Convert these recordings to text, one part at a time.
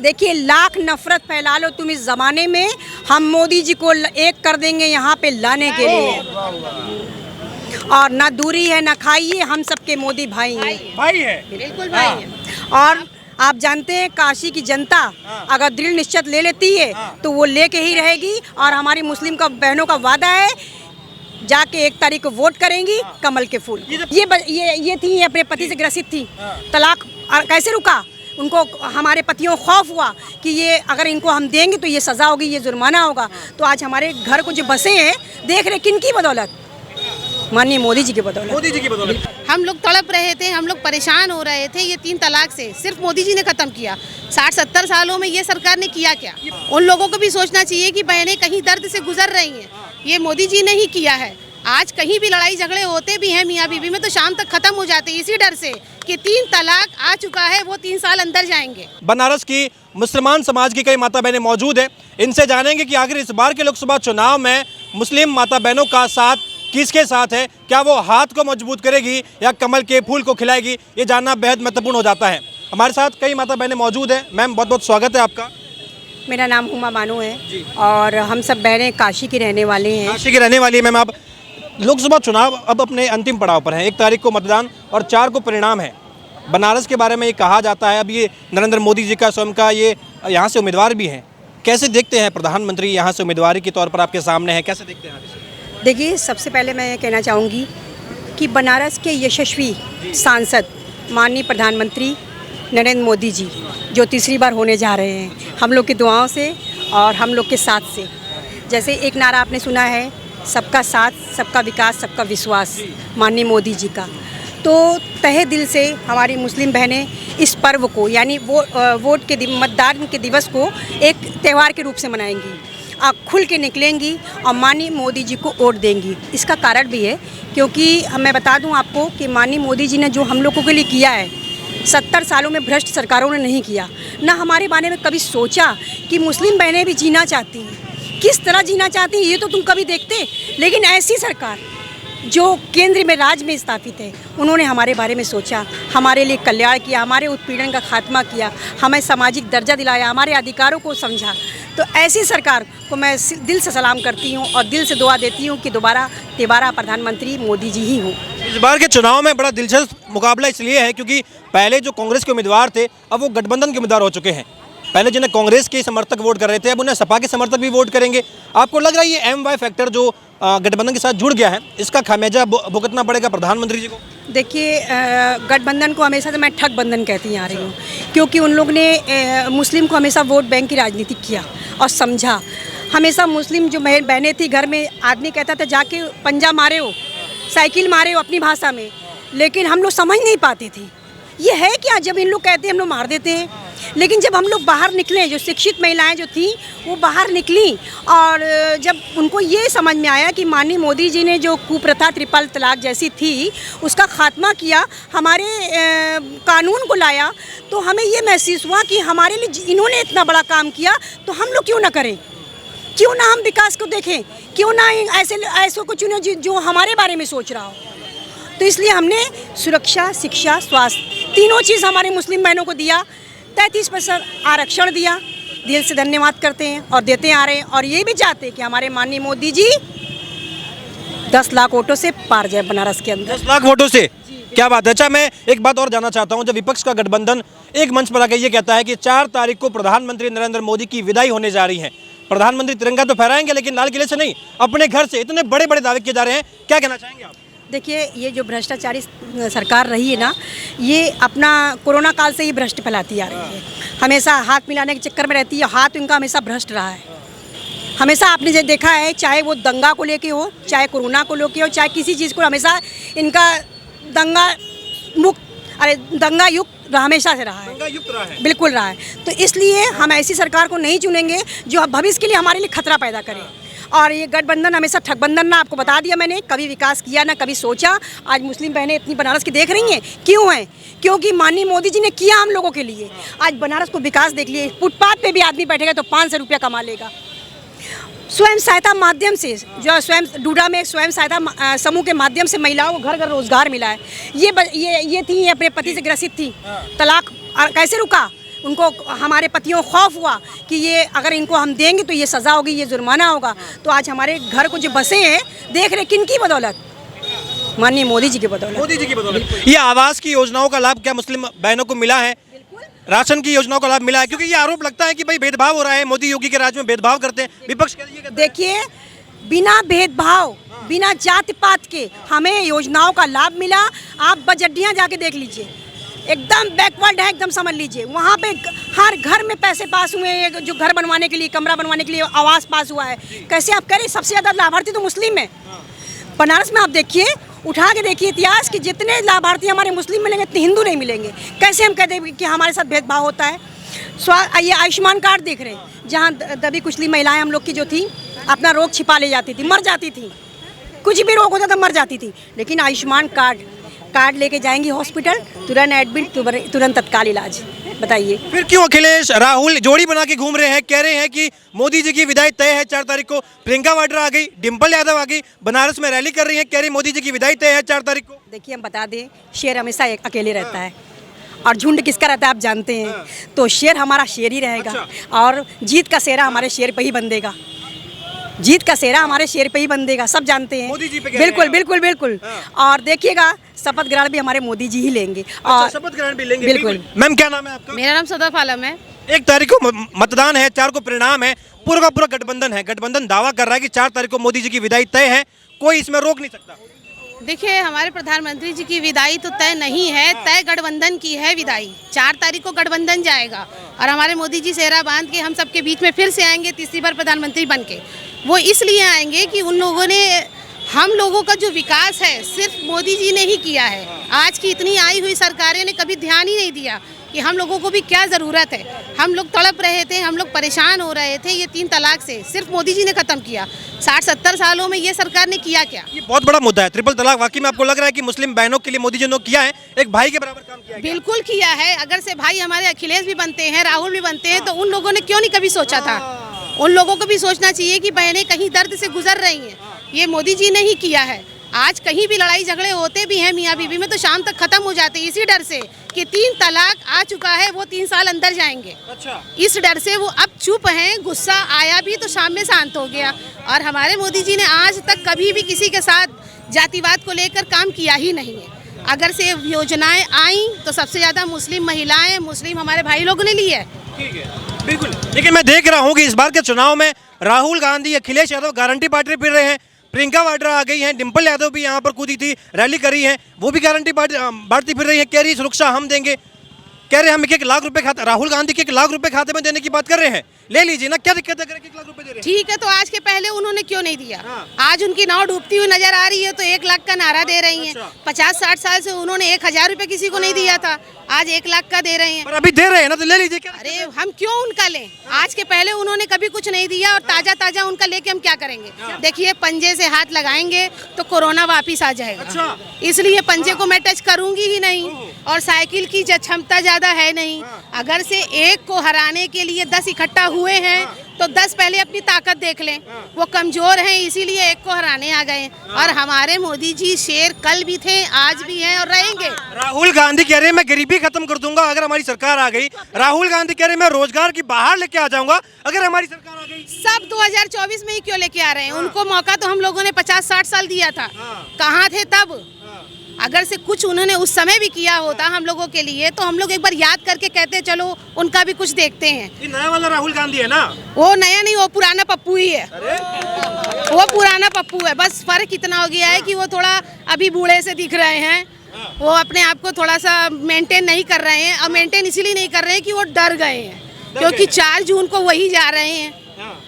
देखिए, लाख नफरत फैला लो तुम इस ज़माने में, हम मोदी जी को एक कर देंगे यहाँ पे लाने के लिए। और ना दूरी है ना खाई है, हम सबके मोदी भाई हैं। भाई है, बिल्कुल भाई हैं। और आप जानते हैं, काशी की जनता अगर दृढ़ निश्चय ले लेती है तो वो लेके ही रहेगी। और हमारी मुस्लिम का बहनों का वादा है, जाके 1 तारीख को वोट करेंगी कमल के फूल। ये थी, अपने पति से ग्रसित थी, तलाक कैसे रुका? उनको हमारे पतियों को खौफ हुआ कि ये अगर इनको हम देंगे तो ये सज़ा होगी, ये जुर्माना होगा। तो आज हमारे घर को जो बसे हैं, देख रहे किन की बदौलत? माननीय मोदी जी की बदौलत। मोदी जी की बदौलत। हम लोग तड़प रहे थे, हम लोग परेशान हो रहे थे। ये 3 तलाक से सिर्फ मोदी जी ने ख़त्म किया। 60-70 सालों में ये सरकार ने किया क्या? उन लोगों को भी सोचना चाहिए कि बहनें कहीं दर्द से गुजर रही हैं, ये मोदी जी ने ही किया है। आज कहीं भी लड़ाई झगड़े होते भी हैं मियाँ बीवी में, तो शाम तक खत्म हो जाते हैं, इसी डर से कि 3 तलाक आ चुका है, वो 3 साल अंदर जाएंगे। बनारस की मुसलमान समाज की कई माता बहनें मौजूद हैं, इनसे जानेंगे कि आखिर इस बार के लोकसभा चुनाव में मुस्लिम माता बहनों का साथ किसके साथ है। क्या वो हाथ को मजबूत करेगी या कमल के फूल को खिलाएगी, ये जानना बेहद महत्वपूर्ण हो जाता है। हमारे साथ कई माता बहनें मौजूद हैं। मैम, बहुत बहुत स्वागत है आपका। मेरा नाम हुमा बानो है और हम सब बहनें काशी की रहने वाले हैं। काशी की रहने वाली है मैम आप। लोकसभा चुनाव अब अपने अंतिम पड़ाव पर है, 1 तारीख को मतदान और 4 को परिणाम है। बनारस के बारे में ये कहा जाता है, अब ये नरेंद्र मोदी जी का स्वयं का ये यहाँ से उम्मीदवार भी हैं। कैसे देखते हैं प्रधानमंत्री यहाँ से उम्मीदवारी के तौर पर आपके सामने है, कैसे देखते हैं आप इसे? देखिए, सबसे पहले मैं ये कहना चाहूँगी कि बनारस के यशस्वी सांसद माननीय प्रधानमंत्री नरेंद्र मोदी जी, जो तीसरी बार होने जा रहे हैं, हम लोग की दुआओं से और हम लोग के साथ से। जैसे एक नारा आपने सुना है, सबका साथ, सबका विकास, सबका विश्वास, माननीय मोदी जी का। तो तहे दिल से हमारी मुस्लिम बहनें इस पर्व को, यानी वोट के मतदान के दिवस को एक त्यौहार के रूप से मनाएंगी, खुल के निकलेंगी और माननीय मोदी जी को वोट देंगी। इसका कारण भी है क्योंकि मैं बता दूं आपको कि माननीय मोदी जी ने जो हम लोगों के लिए किया है, 70 सालों में भ्रष्ट सरकारों ने नहीं किया। ना हमारे बारे में कभी सोचा कि मुस्लिम बहनें भी जीना चाहती हैं, किस तरह जीना चाहती हैं ये तो तुम कभी देखते। लेकिन ऐसी सरकार जो केंद्र में राज्य में स्थापित है, उन्होंने हमारे बारे में सोचा, हमारे लिए कल्याण किया, हमारे उत्पीड़न का खात्मा किया, हमें सामाजिक दर्जा दिलाया, हमारे अधिकारों को समझा। तो ऐसी सरकार को मैं दिल से सलाम करती हूँ और दिल से दुआ देती हूँ कि दोबारा प्रधानमंत्री मोदी जी ही हों। इस बार के चुनाव में बड़ा दिलचस्प मुकाबला इसलिए है क्योंकि पहले जो कांग्रेस के उम्मीदवार थे, अब वो गठबंधन के उम्मीदवार हो चुके हैं। पहले जिन्हें कांग्रेस के समर्थक वोट कर रहे थे, अब उन्हें सपा के समर्थक भी वोट करेंगे। आपको लग रहा है ये MY फैक्टर जो गठबंधन के साथ जुड़ गया है, इसका खामियाजा भुगतना पड़ेगा प्रधानमंत्री जी को? देखिए, गठबंधन को हमेशा से मैं ठग बंधन कहती आ रही हूँ, क्योंकि उन लोग ने मुस्लिम को हमेशा वोट बैंक की राजनीति किया और समझा। हमेशा मुस्लिम जो बहनें थी, घर में आदमी कहता था जाके पंजा मारे हो, साइकिल मारे हो अपनी भाषा में, लेकिन हम लोग समझ नहीं पाते थे ये है क्या। जब इन लोग कहते हैं हम लोग मार देते हैं, लेकिन जब हम लोग बाहर निकले, जो शिक्षित महिलाएं जो थी वो बाहर निकली और जब उनको ये समझ में आया कि माननीय मोदी जी ने जो कुप्रथा ट्रिपल तलाक जैसी थी उसका खात्मा किया, हमारे कानून को लाया, तो हमें ये महसूस हुआ कि हमारे लिए इन्होंने इतना बड़ा काम किया तो हम लोग क्यों ना करें, क्यों ना हम विकास को देखें, क्यों ना ऐसे को चुने जो हमारे बारे में सोच रहा हो। तो इसलिए हमने सुरक्षा, शिक्षा, स्वास्थ्य, तीनों चीज़ हमारे मुस्लिम बहनों को दिया। 33% आरक्षण दिया, दिल से धन्यवाद करते हैं और देते आ रहे हैं। और ये भी चाहते हैं कि हमारे माननीय मोदी जी 10 लाख वोटों से पार जाए बनारस के अंदर। 10 लाख वोटों से? क्या बात है। अच्छा, मैं एक बात और जानना चाहता हूँ। जब विपक्ष का गठबंधन एक मंच पर आकर ये कहता है कि 4 तारीख को प्रधानमंत्री नरेंद्र मोदी की विदाई होने जा रही है, प्रधानमंत्री तिरंगा तो फहराएंगे लेकिन लाल किले से नहीं, अपने घर से, इतने बड़े बड़े दावे किए जा रहे हैं, क्या कहना चाहेंगे आप? देखिए, ये जो भ्रष्टाचारी सरकार रही है ना, ये अपना कोरोना काल से ही भ्रष्ट फैलाती आ रही है। हमेशा हाथ मिलाने के चक्कर में रहती है, हाथ इनका हमेशा भ्रष्ट रहा है। हमेशा आपने जो देखा है, चाहे वो दंगा को लेके हो, चाहे कोरोना को लेके हो, चाहे किसी चीज़ को, हमेशा इनका दंगा युक्त हमेशा से रहा है, बिल्कुल रहा है। तो इसलिए हम ऐसी सरकार को नहीं चुनेंगे जो भविष्य के लिए हमारे लिए खतरा पैदा करे। और ये गठबंधन हमेशा ठगबंधन ना, आपको बता दिया मैंने, कभी विकास किया ना कभी सोचा। आज मुस्लिम बहनें इतनी बनारस की देख रही हैं, क्यों हैं? क्योंकि माननीय मोदी जी ने किया हम लोगों के लिए। आज बनारस को विकास देख लिए, फुटपाथ पे भी आदमी बैठेगा तो 500 रुपया कमा लेगा। स्वयं सहायता माध्यम से, जो स्वयं डूडा में स्वयं सहायता समूह के माध्यम से महिलाओं को घर घर रोजगार मिला है। ये थी, अपने पति से ग्रसित थी, तलाक कैसे रुका? उनको हमारे पतियों को खौफ हुआ कि ये अगर इनको हम देंगे तो ये सज़ा होगी, ये जुर्माना होगा। तो आज हमारे घर को जो बसे हैं देख रहे किन की बदौलत, माननीय मोदी जी की बदौलत। मोदी जी की बदौलत। ये आवास की योजनाओं का लाभ क्या मुस्लिम बहनों को मिला है? राशन की योजनाओं का लाभ मिला है? क्योंकि ये आरोप लगता है कि भाई भेदभाव हो रहा है, मोदी योगी के राज में भेदभाव करते हैं, विपक्ष ये कहता है। देखिए, बिना भेदभाव, बिना जाति पात के हमें योजनाओं का लाभ मिला। आप बजटियाँ जाके देख लीजिए, एकदम बैकवर्ड है, एकदम समझ लीजिए। वहाँ पे हर घर में पैसे पास हुए हैं, जो घर बनवाने के लिए, कमरा बनवाने के लिए आवास पास हुआ है। कैसे आप करें? सबसे ज़्यादा लाभार्थी तो मुस्लिम है। बनारस में आप देखिए, उठा के देखिए इतिहास कि जितने लाभार्थी हमारे मुस्लिम मिलेंगे इतने हिंदू नहीं मिलेंगे। कैसे हम कहते हैं कि हमारे साथ भेदभाव होता है? ये आयुष्मान कार्ड देख रहे हैं, जहाँ दबी कुचली महिलाएं हम लोग की जो थी अपना रोग छिपा ले जाती थी, मर जाती थी, कुछ भी रोग होता था मर जाती थी। लेकिन आयुष्मान कार्ड लेके जाएंगी हॉस्पिटल, तुरंत एडमिट, तुरंत तत्काल इलाज। बताइए फिर क्यों अखिलेश राहुल जोड़ी बना के घूम रहे हैं? कह रहे हैं कि मोदी जी की विदाई तय है 4 तारीख को। प्रियंका वाड्रा आ गई, डिम्पल यादव आ गई, बनारस में रैली कर रही है, कह रही मोदी जी की विदाई तय है 4 तारीख को। देखिए, हम बता दें, शेर हमेशा अकेले रहता है और झुंड किसका रहता है आप जानते हैं। तो शेर हमारा शेर ही रहेगा और जीत का सेहरा हमारे शेर पे ही बंधेगा। जीत का सेहरा हमारे शेर पे ही बंधेगा, सब जानते हैं। मोदी जी पे बिल्कुल बिल्कुल बिल्कुल। और देखिएगा, शपथ ग्रहण भी हमारे मोदी जी ही लेंगे। और शपथ ग्रहण भी लेंगे। बिल्कुल। मैम, क्या नाम है आपका? मेरा नाम सदफ आलम है। 1 तारीख को मतदान है, 4 को परिणाम है, पूरा का पूरा गठबंधन है। गठबंधन दावा कर रहा है कि 4 तारीख को मोदी जी की विदाई तय है, कोई इसमें रोक नहीं सकता। देखिए, हमारे प्रधानमंत्री जी की विदाई तो तय नहीं है, तय गठबंधन की है विदाई। 4 तारीख को गठबंधन जाएगा और हमारे मोदी जी सेहरा बांध के हम सबके बीच में फिर से आएंगे, तीसरी बार प्रधानमंत्री बन के। वो इसलिए आएंगे कि उन लोगों ने, हम लोगों का जो विकास है सिर्फ मोदी जी ने ही किया है। आज की इतनी आई हुई सरकारें ने कभी ध्यान ही नहीं दिया कि हम लोगों को भी क्या ज़रूरत है। हम लोग तड़प रहे थे, हम लोग परेशान हो रहे थे। ये 3 तलाक से सिर्फ मोदी जी ने ख़त्म किया। 60-70 सालों में ये सरकार ने किया क्या? ये बहुत बड़ा मुद्दा है ट्रिपल तलाक। वाकई में आपको लग रहा है कि मुस्लिम बहनों के लिए मोदी जी ने किया है, एक भाई के बराबर काम किया है? बिल्कुल किया है। अगर से भाई हमारे अखिलेश भी बनते हैं, राहुल भी बनते हैं, तो उन लोगों ने क्यों नहीं कभी सोचा था? उन लोगों को भी सोचना चाहिए कि बहनें कहीं दर्द से गुजर रही हैं। ये मोदी जी ने ही किया है। आज कहीं भी लड़ाई झगड़े होते भी हैं मियाँ बीवी में तो शाम तक खत्म हो जाते हैं, इसी डर से कि 3 तलाक आ चुका है, वो 3 साल अंदर जाएंगे। अच्छा। इस डर से वो अब चुप हैं। गुस्सा आया भी तो शाम में शांत हो गया। और हमारे मोदी जी ने आज तक कभी भी किसी के साथ जातिवाद को लेकर काम किया ही नहीं है। अगर से योजनाएं आई तो सबसे ज़्यादा मुस्लिम महिलाएं, मुस्लिम हमारे भाई लोगों ने ली है। ठीक है, बिल्कुल। लेकिन मैं देख रहा हूँ कि इस बार के चुनाव में राहुल गांधी, अखिलेश यादव गारंटी पार्टी फिर रहे हैं। प्रियंका वाड्रा आ गई हैं, डिम्पल यादव भी यहाँ पर कूदी थी, रैली करी है, वो भी गारंटी बांटती फिर रही है। कह रही सुरक्षा हम देंगे, कह रहे हम 1 लाख रुपए खाते, राहुल गांधी के 1 लाख रुपए खाते में देने की बात कर रहे हैं। ले लीजिए ना, क्या दिक्कत है? 1 लाख रुपए दे रहे हैं। ठीक है, तो आज के पहले उन्होंने क्यों नहीं दिया? आज उनकी नाव डूबती हुई नजर आ रही है तो 1 लाख का नारा दे रही हैं। 50-60 साल से उन्होंने 1000 रुपए किसी को नहीं दिया था, आज 1 लाख का दे रहे हैं। पर अभी दे रहे हैं ना, तो ले लीजिए। क्या? अरे हम क्यों उनका लें? आज के पहले उन्होंने कभी कुछ नहीं दिया और ताजा ताजा उनका लेके हम क्या करेंगे? देखिए, पंजे से हाथ लगाएंगे तो कोरोना वापिस आ जाएगा। इसलिए पंजे को मैं टच करूंगी ही नहीं। और साइकिल की क्षमता ज्यादा है नहीं। अगर से एक को हराने के लिए 10 इकट्ठा हुए हैं तो 10 पहले अपनी ताकत देख लें। वो कमजोर हैं, इसीलिए एक को हराने आ गए। और हमारे मोदी जी शेर कल भी थे, आज भी हैं और रहेंगे। राहुल गांधी कह रहे हैं मैं गरीबी खत्म कर दूंगा अगर हमारी सरकार आ गई। राहुल गांधी कह रहे हैं मैं रोजगार की बाहर लेके आ जाऊंगा अगर हमारी सरकार आ गई। सब 2024 में ही क्यों लेके आ रहे हैं? उनको मौका तो हम लोगों ने 50-60 साल दिया था, कहाँ थे तब? अगर से कुछ उन्होंने उस समय भी किया होता हम लोगों के लिए तो हम लोग एक बार याद करके कहते चलो उनका भी कुछ देखते हैं। ये नया वाला राहुल गांधी है ना? वो नया नहीं, वो पुराना पप्पू ही है। वो पुराना पप्पू है, बस फर्क इतना हो गया है कि वो थोड़ा अभी बूढ़े से दिख रहे हैं। वो अपने आप को थोड़ा सा मेंटेन नहीं कर रहे हैं। और मेंटेन इसीलिए नहीं कर रहे हैं कि वो डर गए हैं, क्योंकि 4 जून को वही जा रहे हैं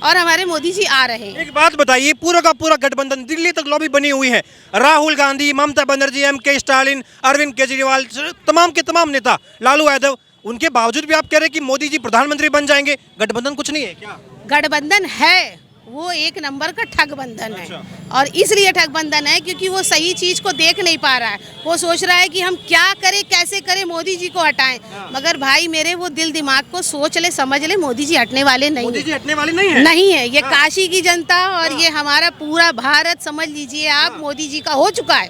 और हमारे मोदी जी आ रहे हैं। एक बात बताइए, पूरा का पूरा गठबंधन दिल्ली तक लॉबी बनी हुई है। राहुल गांधी, ममता बनर्जी, MK स्टालिन, अरविंद केजरीवाल, तमाम के तमाम नेता, लालू यादव, उनके बावजूद भी आप कह रहे हैं कि मोदी जी प्रधानमंत्री बन जाएंगे। गठबंधन कुछ नहीं है क्या? गठबंधन है, वो एक नंबर का ठगबंधन है। और इसलिए ठगबंधन है क्योंकि वो सही चीज को देख नहीं पा रहा है। वो सोच रहा है कि हम क्या करें, कैसे करें, मोदी जी को हटाएं। मगर भाई मेरे, वो दिल दिमाग को सोच ले, समझ ले, मोदी जी हटने वाले नहीं। मोदी जी हटने वाले नहीं है? नहीं है। ये काशी की जनता और ये हमारा पूरा भारत समझ लीजिए आप, मोदी जी का हो चुका है।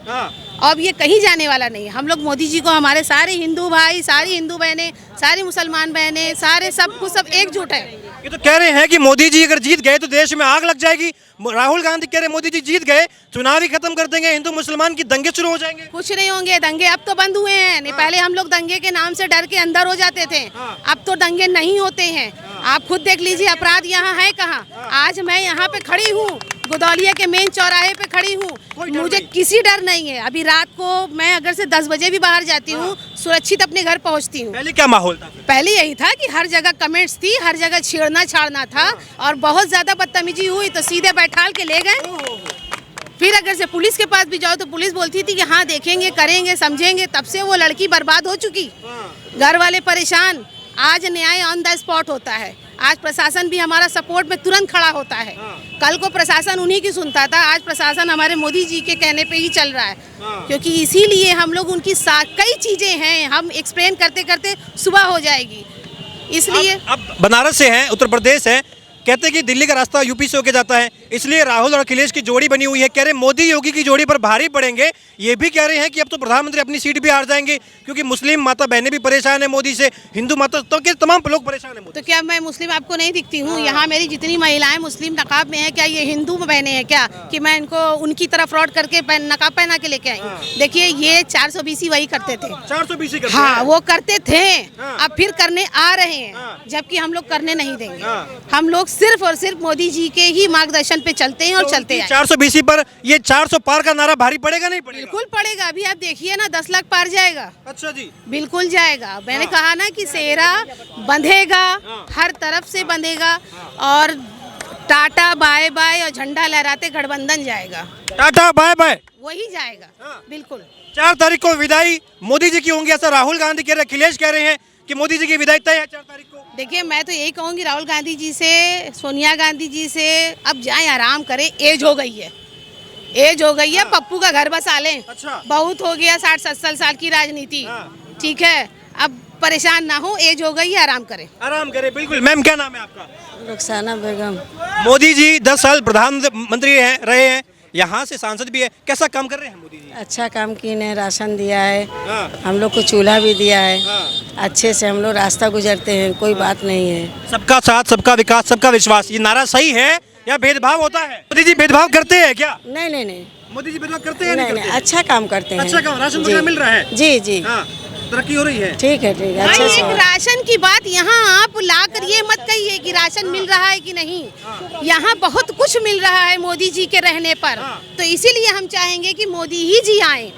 अब ये कहीं जाने वाला नहीं है। हम लोग मोदी जी को, हमारे सारे हिंदू भाई, सारी हिंदू बहनें, सारी मुसलमान बहनें, सारे सब कुछ सब एकजुट है। ये तो कह रहे हैं कि मोदी जी अगर जीत गए तो देश में आग लग जाएगी। राहुल गांधी कह रहे हैं मोदी जी जीत गए चुनाव ही खत्म कर देंगे, हिंदू मुसलमान की दंगे शुरू हो जाएंगे। कुछ नहीं होंगे दंगे, अब तो बंद हुए हैं। नहीं, पहले हम लोग दंगे के नाम से डर के अंदर हो जाते थे, अब तो दंगे नहीं होते हैं। आप खुद देख लीजिए अपराध यहाँ है कहाँ। आज मैं यहाँ पे खड़ी हूँ, गुदौलिया के मेन चौराहे पे खड़ी हूँ, मुझे किसी डर नहीं है। अभी रात को मैं अगर से 10 बजे भी बाहर जाती हूँ, सुरक्षित अपने घर पहुँचती हूँ। पहले क्या माहौल था? पहले यही था कि हर जगह कमेंट्स थी, हर जगह छेड़ना छाड़ना था, और बहुत ज्यादा बदतमीजी हुई तो सीधे बैठाल के ले गए। फिर अगर से पुलिस के पास भी जाओ तो पुलिस बोलती थी कि हाँ देखेंगे, करेंगे, समझेंगे। तब से वो लड़की बर्बाद हो चुकी, घर वाले परेशान। आज न्याय ऑन द स्पॉट होता है। आज प्रशासन भी हमारा सपोर्ट में तुरंत खड़ा होता है। कल को प्रशासन उन्हीं की सुनता था, आज प्रशासन हमारे मोदी जी के कहने पे ही चल रहा है। क्योंकि इसीलिए हम लोग उनकी कई चीजें हैं, हम एक्सप्लेन करते करते सुबह हो जाएगी। इसलिए अब बनारस से हैं, उत्तर प्रदेश है, कहते हैं कि दिल्ली का रास्ता यूपी से होके जाता है, इसलिए राहुल और अखिलेश की जोड़ी बनी हुई है। कह रहे मोदी योगी की जोड़ी पर भारी पड़ेंगे। ये भी कह रहे हैं कि अब तो प्रधानमंत्री अपनी सीट भी हार जाएंगे, क्योंकि मुस्लिम माता बहनें भी परेशान है मोदी से, हिंदू माता तो के तमाम लोग परेशान है। तो क्या मैं मुस्लिम आपको नहीं दिखती हूँ? यहाँ मेरी जितनी महिलाएं मुस्लिम नकाब में है, क्या ये हिंदू बहनें हैं क्या कि मैं इनको उनकी तरफ फ्रॉड करके नकाब पहना के लेके आई? देखिए ये 420 वही करते थे, 420 करते हाँ हैं। वो करते थे, अब फिर करने आ रहे हैं, जबकि हम लोग करने नहीं देंगे। हम लोग सिर्फ और सिर्फ मोदी जी के ही मार्गदर्शन पे चलते हैं और चलते हैं। 420 पर ये 400 पार का नारा भारी पड़ेगा नहीं पड़ेगा? बिल्कुल पड़ेगा। अभी आप देखिए ना, 10 लाख पार जाएगा। अच्छा जी, बिल्कुल जाएगा। मैंने कहा ना कि सेहरा बंधेगा, हर तरफ से बंधेगा, और टाटा बाय बाय और झंडा लहराते गठबंधन जाएगा। टाटा बाय बाय वही जाएगा, बिल्कुल। 4 तारीख को विदाई मोदी जी की होंगी, ऐसा राहुल गांधी कह रहे, अखिलेश कह रहे हैं कि मोदी जी की विदाई तय है 4 तारीख को। देखिए मैं तो यही कहूँगी राहुल गांधी जी से, सोनिया गांधी जी से, अब जाएं आराम करें, एज हो गई है, एज हो गई है। पप्पू का घर बसा लें, अच्छा। बहुत हो गया 60-70 साल की राजनीति, ठीक है। अब परेशान ना हो, एज हो गई है, आराम करें। आराम करें, बिल्कुल। मैम क्या नाम है आपका? रुखसाना बेगम। मोदी जी 10 साल प्रधानमंत्री रहे हैं, यहाँ से सांसद भी है, कैसा काम कर रहे हैं मोदी जी? अच्छा काम किए हैं, राशन दिया है, हम लोग को चूल्हा भी दिया है, अच्छे से हम लोग रास्ता गुजरते हैं, कोई बात नहीं है। सबका साथ, सबका विकास, सबका विश्वास, ये नारा सही है या भेदभाव होता है? मोदी जी भेदभाव करते हैं क्या? नहीं नहीं नहीं मोदी जी भेदभाव करते हैं? नहीं, नहीं अच्छा काम करते हैं। अच्छा काम, राशन जी। वगैरह मिल रहा है? जी जी, तरक्की हो रही है? ठीक है, ठीक है, भाई अच्छे से एक हो। राशन की बात यहाँ आप ला कर ये मत कहिए कि राशन मिल रहा है कि नहीं। यहाँ बहुत कुछ मिल रहा है मोदी जी के रहने पर, तो इसीलिए हम चाहेंगे कि मोदी ही जी आए।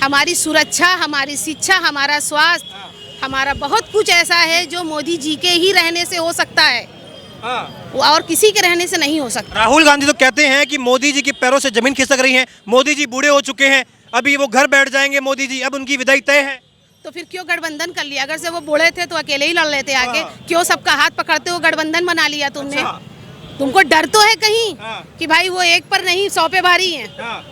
हमारी सुरक्षा, हमारी शिक्षा, हमारा स्वास्थ्य, हमारा बहुत कुछ ऐसा है जो मोदी जी के ही रहने से हो सकता है, और किसी के रहने से नहीं हो सकता। राहुल गांधी तो कहते हैं कि मोदी जी के पैरों से जमीन खिसक रही है, मोदी जी बूढ़े हो चुके हैं, अभी वो घर बैठ जाएंगे मोदी जी, अब उनकी विदाई तय है। तो फिर क्यों गठबंधन कर लिया? अगर से वो बूढ़े थे तो अकेले ही लड़ लेते आगे, क्यों सबका हाथ पकड़ते हुए गठबंधन बना लिया तुमने? तुमको डर तो है कहीं कि भाई वो एक पर नहीं 100 पे भारी हैं,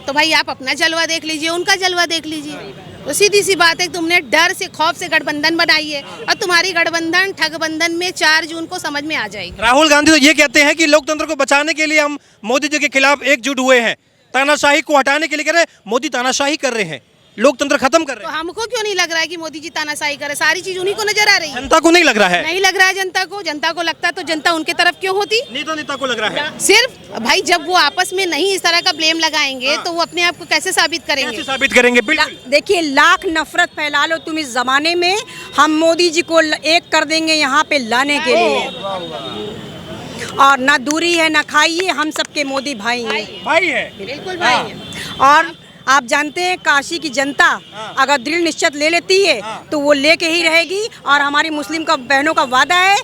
तो भाई आप अपना जलवा देख लीजिए, उनका जलवा देख लीजिए। तो सीधी सी बात है, तुमने डर से, खौफ से गठबंधन बनाई है, और तुम्हारी गठबंधन ठगबंधन में 4 जून को समझ में आ जाएगी। राहुल गांधी तो ये कहते हैं कि लोकतंत्र को बचाने के लिए हम मोदी जी के खिलाफ एकजुट हुए हैं, तानाशाही को हटाने के लिए कह रहे मोदी तानाशाही कर रहे हैं, लोकतंत्र खत्म कर रहे तो हैं। हमको क्यों नहीं लग रहा है कि मोदी जी तानाशाही करे? सारी चीज उन्हीं को नजर आ रही है। जनता को नहीं लग रहा है? नहीं लग रहा है जनता को। जनता को लगता तो जनता उनके तरफ क्यों होती? नेता को लग रहा है। सिर्फ भाई जब वो आपस में नहीं इस तरह का ब्लेम लगाएंगे तो वो अपने आप को कैसे साबित करेंगे? कैसे साबित करेंगे? बिल्कुल। देखिए लाख नफरत फैला लो तुम इस जमाने में, हम मोदी जी को एक कर देंगे यहाँ पे लाने के लिए। और ना दूरी है ना खाई है, हम सबके मोदी भाई हैं। भाई है, बिल्कुल भाई है। और आप जानते हैं काशी की जनता अगर दृढ़ निश्चय ले लेती है तो वो लेके ही रहेगी, और हमारी मुस्लिम का बहनों का वादा है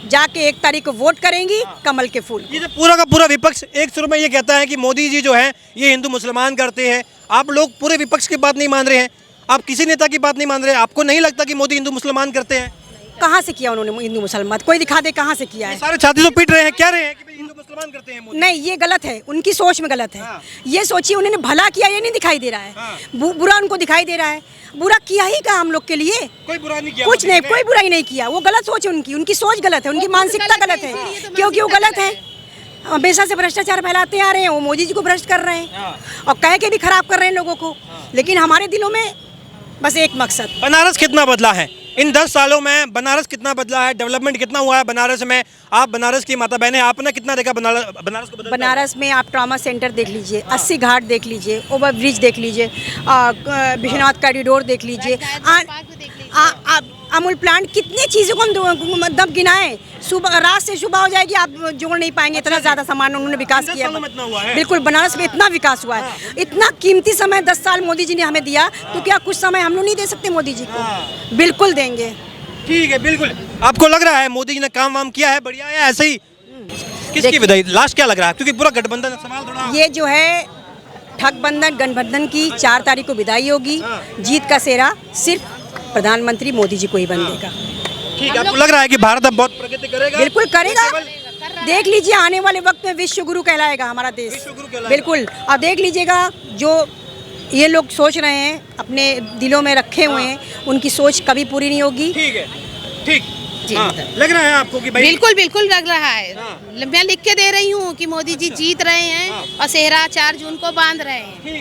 जाके 1 तारीख को वोट करेंगी कमल के फूल। ये पूरा का पूरा विपक्ष एक सुर में ये कहता है कि मोदी जी जो है ये हिंदू मुसलमान करते हैं। आप लोग पूरे विपक्ष की बात नहीं मान रहे हैं, आप किसी नेता की बात नहीं मान रहे हैं, आपको नहीं लगता कि मोदी हिंदू मुसलमान करते हैं? कहाँ से किया उन्होंने हिंदू मुसलमान? कोई दिखा दे कहाँ से किया है? सारे छाती तो पीट रहे हैं, कह रहे हैं कि भाई हिंदू मुसलमान करते हैं मोदी। नहीं, ये गलत है, उनकी सोच में गलत है। ये सोचिए उन्होंने भला किया ये नहीं दिखाई दे रहा है, बुरा उनको दिखाई दे रहा है। बुरा किया ही क्या हम लोग के लिए? कोई बुरा नहीं किया, कुछ नहीं, कोई बुराई नहीं किया। वो गलत सोच है उनकी सोच गलत है, उनकी मानसिकता गलत है। क्यों गलत है? हमेशा से भ्रष्टाचार फैलाते आ रहे हैं, वो मोदी जी को भ्रष्ट कर रहे हैं और कह के भी खराब कर रहे हैं लोगों को। लेकिन हमारे दिलों में बस एक मकसद। बनारस कितना बदला है इन 10 सालों में? बनारस कितना बदला है? डेवलपमेंट कितना हुआ है बनारस में? आप बनारस की माता बहन हैं, आपने कितना देखा बनारस को बदलता हुआ? बनारस में आप ट्रॉमा सेंटर देख लीजिए, 80 घाट देख लीजिए, ओवर ब्रिज देख लीजिए, विश्वनाथ कॉरिडोर देख लीजिए, अमूल प्लांट, कितनी चीज़ों को हम मतलब गिनाएं। सुबह रात से सुबह हो जाएगी, आप जोड़ नहीं पाएंगे, इतना ज़्यादा सामान उन्होंने विकास किया। इतना हुआ है? बिल्कुल, बनारस में इतना विकास हुआ है। इतना कीमती समय 10 साल मोदी जी ने हमें दिया, तो क्या कुछ समय हम लोग नहीं दे सकते मोदी जी को? बिल्कुल देंगे। ठीक है, बिल्कुल। आपको लग रहा है मोदी जी ने काम वाम किया है बढ़िया, या ऐसे ही? किसकी विदाई लास्ट क्या लग रहा है? क्योंकि पूरा गठबंधन सवाल थोड़ा ये जो है ठगबंधन गठबंधन की 4 तारीख को विदाई होगी। जीत का सेहरा सिर्फ प्रधानमंत्री मोदी जी को ही बनेगा। ठीक है, आपको लग रहा है कि भारत अब बहुत प्रगति करेगा? बिल्कुल करेगा। देख लीजिए, आने वाले वक्त में विश्व गुरु कहलाएगा हमारा देश। विश्व गुरु कहलाएगा। बिल्कुल। अब देख लीजिएगा, जो ये लोग सोच रहे हैं, अपने दिलों में रखे हुए हैं, उनकी सोच कभी पूरी नहीं होगी। ठीक है, ठीक। जी, हाँ, लग रहा है आपको कि भाई? बिल्कुल बिल्कुल लग रहा है। मैं लिख के दे रही हूँ कि मोदी जी जीत रहे हैं और सेहरा 4 जून को बांध रहे हैं।